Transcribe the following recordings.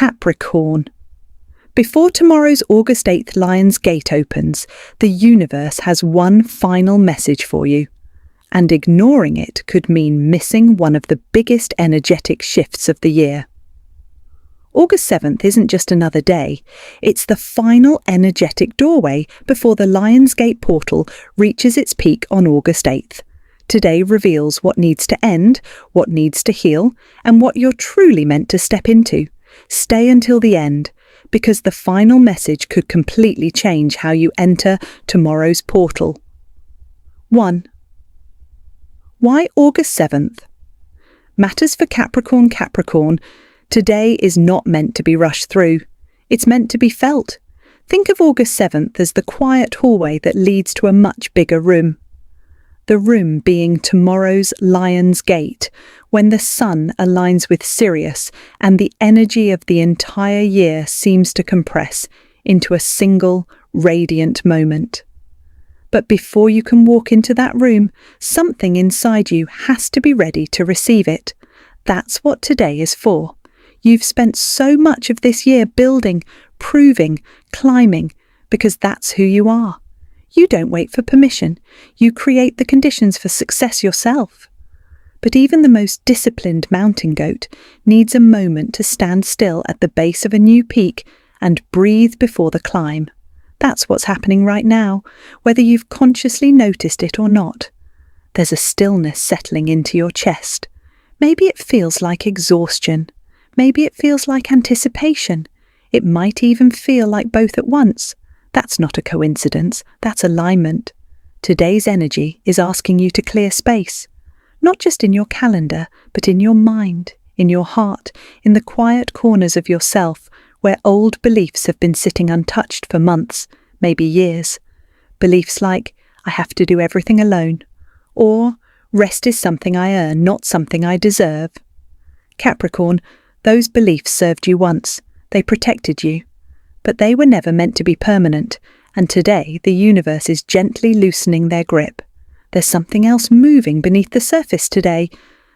Capricorn. Before tomorrow's August 8th Lion's Gate opens, the universe has one final message for you. And ignoring it could mean missing one of the biggest energetic shifts of the year. August 7th isn't just another day, it's the final energetic doorway before the Lion's Gate portal reaches its peak on August 8th. Today reveals what needs to end, what needs to heal, and what you're truly meant to step into. Stay until the end, because the final message could completely change how you enter tomorrow's portal. 1. Why August 7th? Matters for Capricorn. Today is not meant to be rushed through. It's meant to be felt. Think of August 7th as the quiet hallway that leads to a much bigger room. The room being tomorrow's Lion's Gate, when the sun aligns with Sirius and the energy of the entire year seems to compress into a single, radiant moment. But before you can walk into that room, something inside you has to be ready to receive it. That's what today is for. You've spent so much of this year building, proving, climbing, because that's who you are. You don't wait for permission. You create the conditions for success yourself. But even the most disciplined mountain goat needs a moment to stand still at the base of a new peak and breathe before the climb. That's what's happening right now, whether you've consciously noticed it or not. There's a stillness settling into your chest. Maybe it feels like exhaustion. Maybe it feels like anticipation. It might even feel like both at once. That's not a coincidence, that's alignment. Today's energy is asking you to clear space, not just in your calendar, but in your mind, in your heart, in the quiet corners of yourself where old beliefs have been sitting untouched for months, maybe years. Beliefs like, I have to do everything alone, or rest is something I earn, not something I deserve. Capricorn, those beliefs served you once, they protected you. But they were never meant to be permanent, and today the universe is gently loosening their grip. There's something else moving beneath the surface today,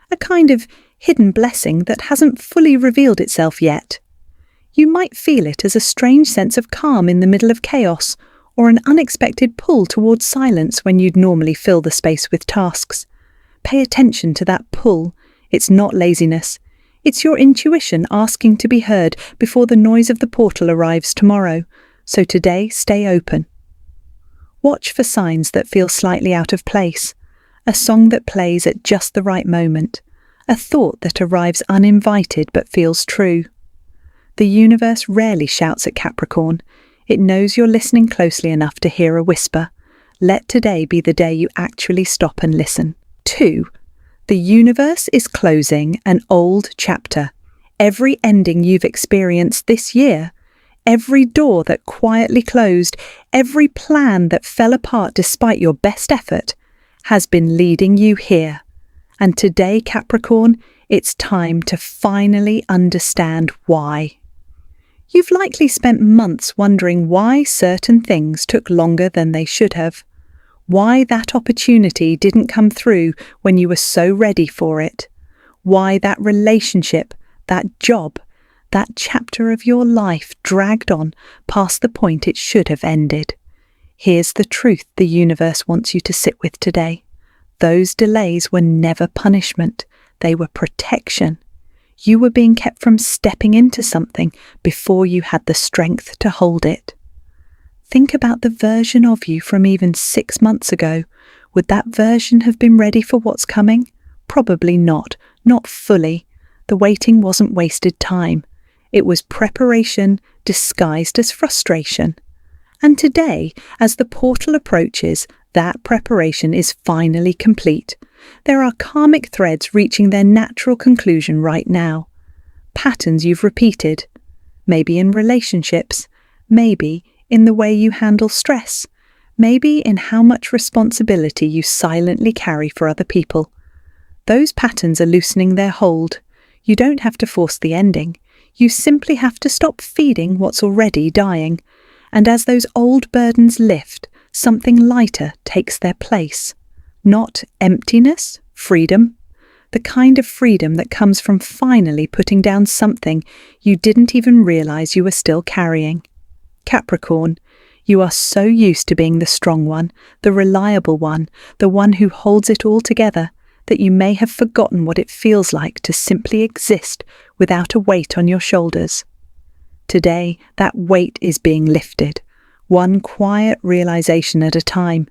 a kind of hidden blessing that hasn't fully revealed itself yet. You might feel it as a strange sense of calm in the middle of chaos, or an unexpected pull towards silence when you'd normally fill the space with tasks. Pay attention to that pull. It's not laziness. It's your intuition asking to be heard before the noise of the portal arrives tomorrow. So today, stay open. Watch for signs that feel slightly out of place. A song that plays at just the right moment. A thought that arrives uninvited but feels true. The universe rarely shouts at Capricorn. It knows you're listening closely enough to hear a whisper. Let today be the day you actually stop and listen. 2. The universe is closing an old chapter. Every ending you've experienced this year, every door that quietly closed, every plan that fell apart despite your best effort, has been leading you here. And today, Capricorn, it's time to finally understand why. You've likely spent months wondering why certain things took longer than they should have. Why that opportunity didn't come through when you were so ready for it. Why that relationship, that job, that chapter of your life dragged on past the point it should have ended. Here's the truth the universe wants you to sit with today. Those delays were never punishment. They were protection. You were being kept from stepping into something before you had the strength to hold it. Think about the version of you from even 6 months ago. Would that version have been ready for what's coming? Probably not fully. The waiting wasn't wasted time. It was preparation disguised as frustration. And today, as the portal approaches, that preparation is finally complete. There are karmic threads reaching their natural conclusion right now. Patterns you've repeated, maybe in relationships, maybe in the way you handle stress, maybe in how much responsibility you silently carry for other people. Those patterns are loosening their hold. You don't have to force the ending. You simply have to stop feeding what's already dying. And as those old burdens lift, something lighter takes their place. Not emptiness, freedom. the kind of freedom that comes from finally putting down something you didn't even realize you were still carrying. Capricorn, you are so used to being the strong one, the reliable one, the one who holds it all together, that you may have forgotten what it feels like to simply exist without a weight on your shoulders. Today, that weight is being lifted, one quiet realization at a time.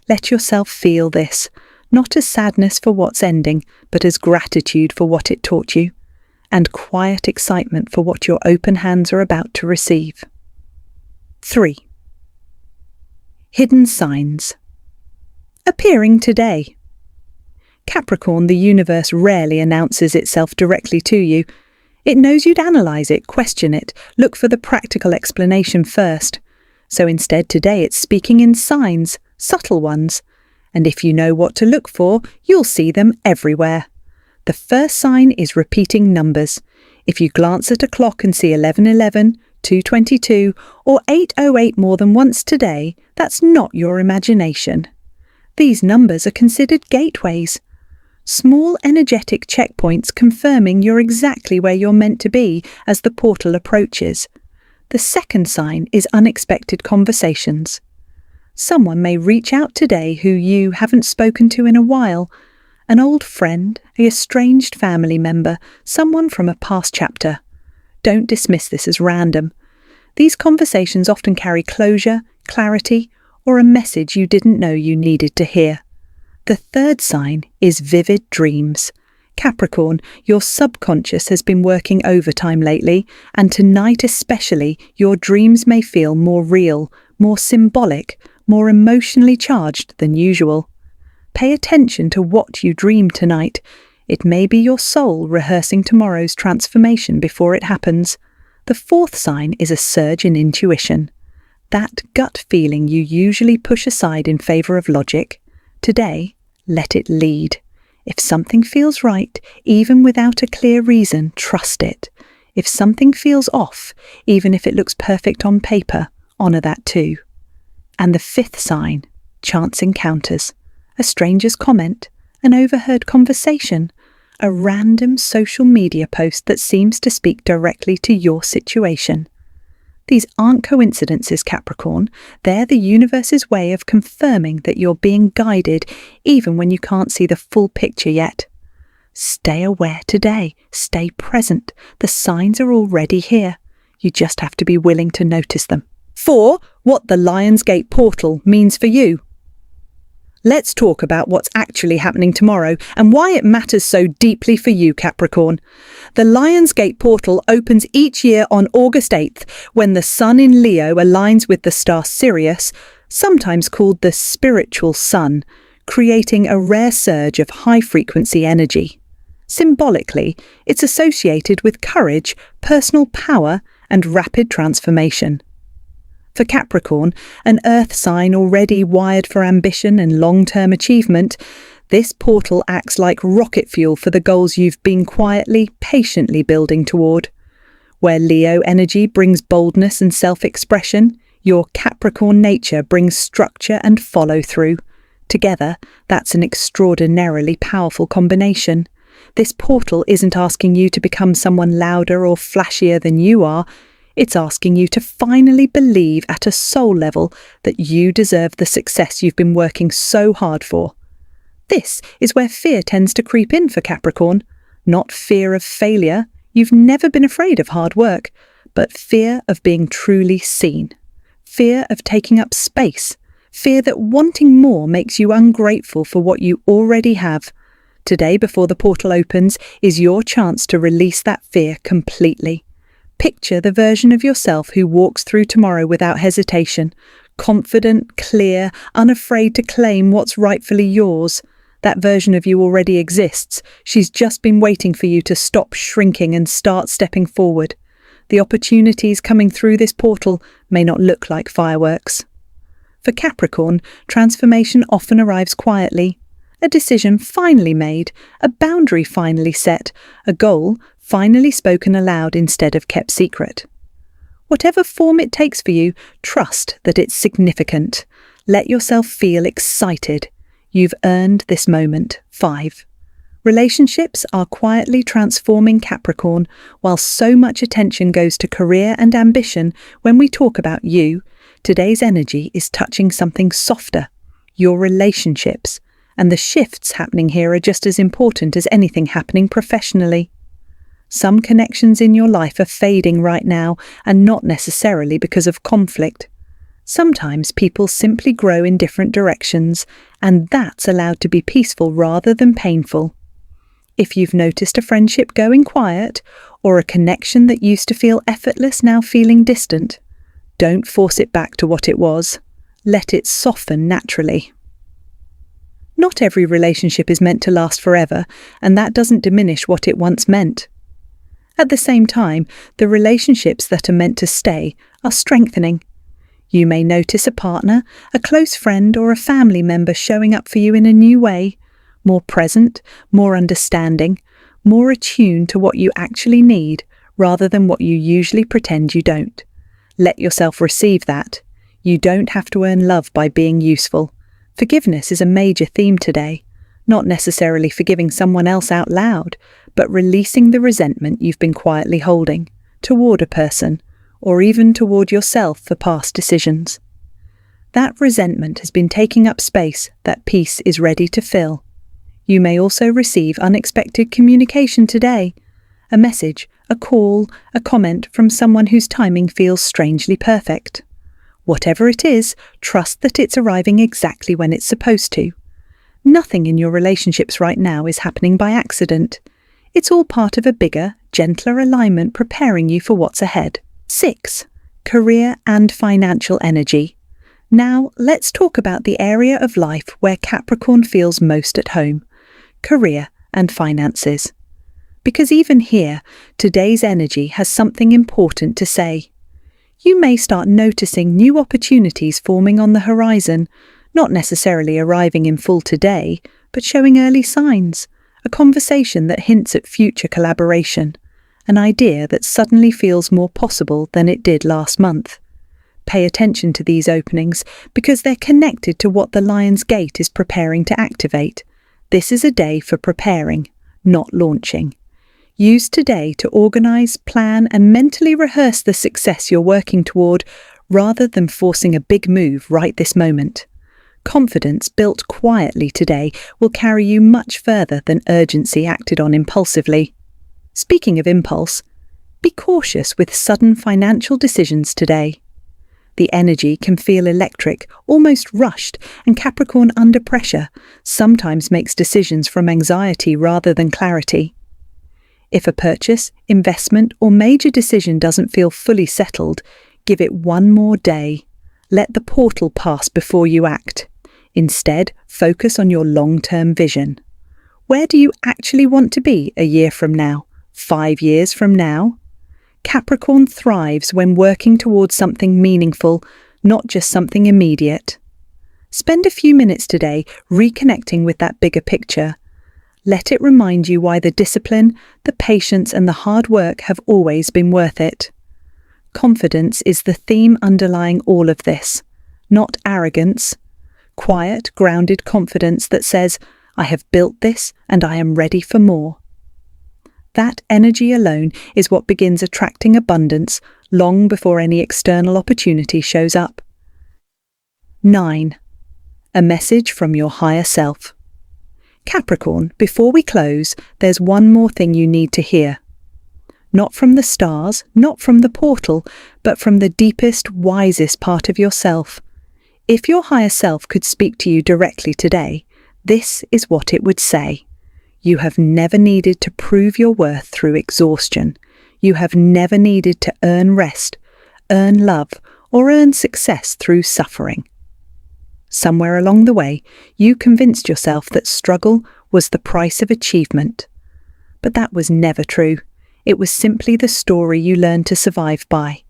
Let yourself feel this, not as sadness for what's ending, but as gratitude for what it taught you, and quiet excitement for what your open hands are about to receive. 3. Hidden signs. Appearing today. Capricorn, the universe rarely announces itself directly to you. It knows you'd analyze it, question it, look for the practical explanation first. So instead today it's speaking in signs, subtle ones. And if you know what to look for, you'll see them everywhere. The first sign is repeating numbers. If you glance at a clock and see 11:11, 2:22, or 8:08 more than once today, that's not your imagination. These numbers are considered gateways. Small energetic checkpoints confirming you're exactly where you're meant to be as the portal approaches. The second sign is unexpected conversations. Someone may reach out today who you haven't spoken to in a while. An old friend, a estranged family member, someone from a past chapter. Don't dismiss this as random. These conversations often carry closure, clarity, or a message you didn't know you needed to hear. The third sign is vivid dreams. Capricorn, your subconscious has been working overtime lately, and tonight especially, your dreams may feel more real, more symbolic, more emotionally charged than usual. Pay attention to what you dream tonight. It may be your soul rehearsing tomorrow's transformation before it happens. The fourth sign is a surge in intuition. That gut feeling you usually push aside in favor of logic. Today, let it lead. If something feels right, even without a clear reason, trust it. If something feels off, even if it looks perfect on paper, honor that too. And the fifth sign, chance encounters. A stranger's comment, an overheard conversation, a random social media post that seems to speak directly to your situation. These aren't coincidences, Capricorn. They're the universe's way of confirming that you're being guided even when you can't see the full picture yet. Stay aware today. Stay present. The signs are already here. You just have to be willing to notice them. 4. What the Lionsgate portal means for you. Let's talk about what's actually happening tomorrow and why it matters so deeply for you, Capricorn. The Lionsgate portal opens each year on August 8th when the sun in Leo aligns with the star Sirius, sometimes called the spiritual sun, creating a rare surge of high-frequency energy. Symbolically, it's associated with courage, personal power, and rapid transformation. For Capricorn, an earth sign already wired for ambition and long-term achievement, this portal acts like rocket fuel for the goals you've been quietly, patiently building toward. Where Leo energy brings boldness and self-expression, your Capricorn nature brings structure and follow-through. Together, that's an extraordinarily powerful combination. This portal isn't asking you to become someone louder or flashier than you are. It's asking you to finally believe at a soul level that you deserve the success you've been working so hard for. This is where fear tends to creep in for Capricorn. Not fear of failure. You've never been afraid of hard work, but fear of being truly seen. Fear of taking up space. Fear that wanting more makes you ungrateful for what you already have. Today, before the portal opens, is your chance to release that fear completely. Picture the version of yourself who walks through tomorrow without hesitation, confident, clear, unafraid to claim what's rightfully yours. That version of you already exists. She's just been waiting for you to stop shrinking and start stepping forward. The opportunities coming through this portal may not look like fireworks. For Capricorn, transformation often arrives quietly. A decision finally made, a boundary finally set, a goal finally spoken aloud instead of kept secret. Whatever form it takes for you, trust that it's significant. Let yourself feel excited. You've earned this moment. 5. Relationships are quietly transforming Capricorn, while so much attention goes to career and ambition. When we talk about you, today's energy is touching something softer, your relationships, and the shifts happening here are just as important as anything happening professionally. Some connections in your life are fading right now, and not necessarily because of conflict. Sometimes people simply grow in different directions, and that's allowed to be peaceful rather than painful. If you've noticed a friendship going quiet, or a connection that used to feel effortless now feeling distant, don't force it back to what it was. Let it soften naturally. Not every relationship is meant to last forever, and that doesn't diminish what it once meant. At the same time, the relationships that are meant to stay are strengthening. You may notice a partner, a close friend, or a family member showing up for you in a new way, more present, more understanding, more attuned to what you actually need rather than what you usually pretend you don't. Let yourself receive that. You don't have to earn love by being useful. Forgiveness is a major theme today, not necessarily forgiving someone else out loud, but releasing the resentment you've been quietly holding toward a person, or even toward yourself for past decisions. That resentment has been taking up space that peace is ready to fill. You may also receive unexpected communication today, a message, a call, a comment from someone whose timing feels strangely perfect. Whatever it is, trust that it's arriving exactly when it's supposed to. Nothing in your relationships right now is happening by accident. It's all part of a bigger, gentler alignment preparing you for what's ahead. 6. Career and financial energy. Now, let's talk about the area of life where Capricorn feels most at home: career and finances. Because even here, today's energy has something important to say. You may start noticing new opportunities forming on the horizon, not necessarily arriving in full today, but showing early signs, a conversation that hints at future collaboration, an idea that suddenly feels more possible than it did last month. Pay attention to these openings because they're connected to what the Lion's Gate is preparing to activate. This is a day for preparing, not launching. Use today to organize, plan, and mentally rehearse the success you're working toward, rather than forcing a big move right this moment. Confidence built quietly today will carry you much further than urgency acted on impulsively. Speaking of impulse, be cautious with sudden financial decisions today. The energy can feel electric, almost rushed, and Capricorn under pressure sometimes makes decisions from anxiety rather than clarity. If a purchase, investment, or major decision doesn't feel fully settled, give it one more day. Let the portal pass before you act. Instead, focus on your long-term vision. Where do you actually want to be a year from now? 5 years from now? Capricorn thrives when working towards something meaningful, not just something immediate. Spend a few minutes today reconnecting with that bigger picture. Let it remind you why the discipline, the patience, and the hard work have always been worth it. Confidence is the theme underlying all of this, not arrogance. Quiet, grounded confidence that says, I have built this and I am ready for more. That energy alone is what begins attracting abundance long before any external opportunity shows up. 9. A message from your higher self. Capricorn, before we close, there's one more thing you need to hear. Not from the stars, not from the portal, but from the deepest, wisest part of yourself. If your higher self could speak to you directly today, this is what it would say. You have never needed to prove your worth through exhaustion. You have never needed to earn rest, earn love, or earn success through suffering. Somewhere along the way, you convinced yourself that struggle was the price of achievement. But that was never true. It was simply the story you learned to survive by.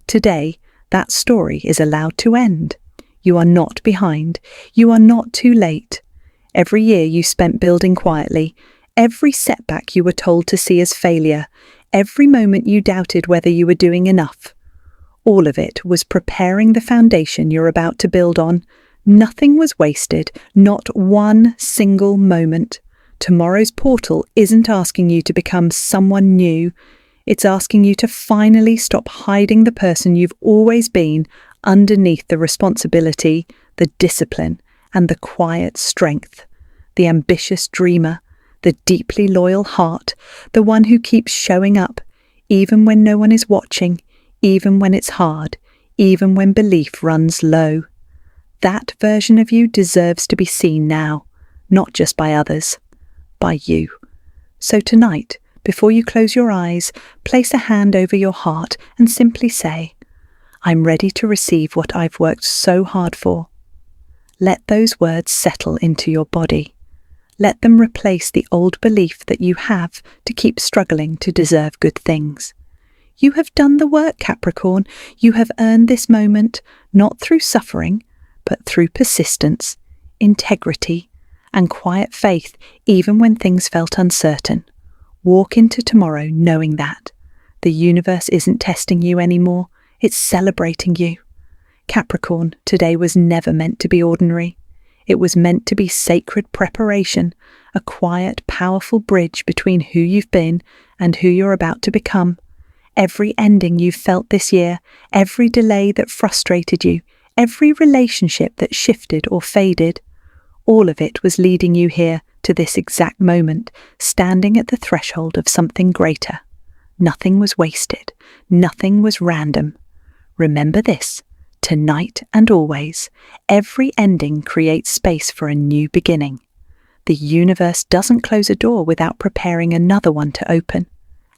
Today, that story is allowed to end. You are not behind. You are not too late. Every year you spent building quietly, every setback you were told to see as failure, every moment you doubted whether you were doing enough. All of it was preparing the foundation you're about to build on. Nothing was wasted, not one single moment. Tomorrow's portal isn't asking you to become someone new. It's asking you to finally stop hiding the person you've always been underneath the responsibility, the discipline, and the quiet strength. The ambitious dreamer, the deeply loyal heart, the one who keeps showing up, even when no one is watching, even when it's hard, even when belief runs low. That version of you deserves to be seen now, not just by others, by you. So tonight, before you close your eyes, place a hand over your heart and simply say, I'm ready to receive what I've worked so hard for. Let those words settle into your body. Let them replace the old belief that you have to keep struggling to deserve good things. You have done the work, Capricorn. You have earned this moment, not through suffering, but through persistence, integrity, and quiet faith, even when things felt uncertain. Walk into tomorrow knowing that. The universe isn't testing you anymore, it's celebrating you. Capricorn, today was never meant to be ordinary. It was meant to be sacred preparation, a quiet, powerful bridge between who you've been and who you're about to become. Every ending you've felt this year, every delay that frustrated you, every relationship that shifted or faded, all of it was leading you here to this exact moment, standing at the threshold of something greater. Nothing was wasted. Nothing was random. Remember this, tonight and always, every ending creates space for a new beginning. The universe doesn't close a door without preparing another one to open.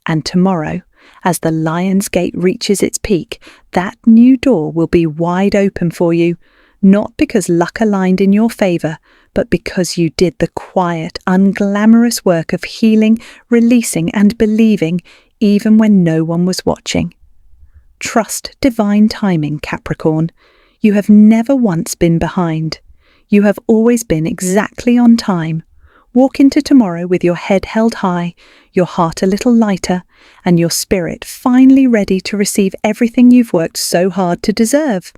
And tomorrow, as the Lion's Gate reaches its peak, that new door will be wide open for you, not because luck aligned in your favour, but because you did the quiet, unglamorous work of healing, releasing and believing, even when no one was watching. Trust divine timing, Capricorn. You have never once been behind. You have always been exactly on time. Walk into tomorrow with your head held high, your heart a little lighter, and your spirit finally ready to receive everything you've worked so hard to deserve.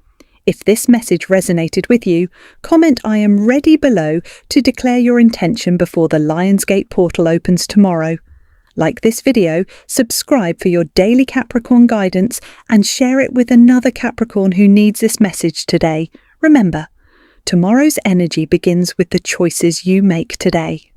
If this message resonated with you, comment I am ready below to declare your intention before the Lion's Gate portal opens tomorrow. Like this video, subscribe for your daily Capricorn guidance, and share it with another Capricorn who needs this message today. Remember, tomorrow's energy begins with the choices you make today.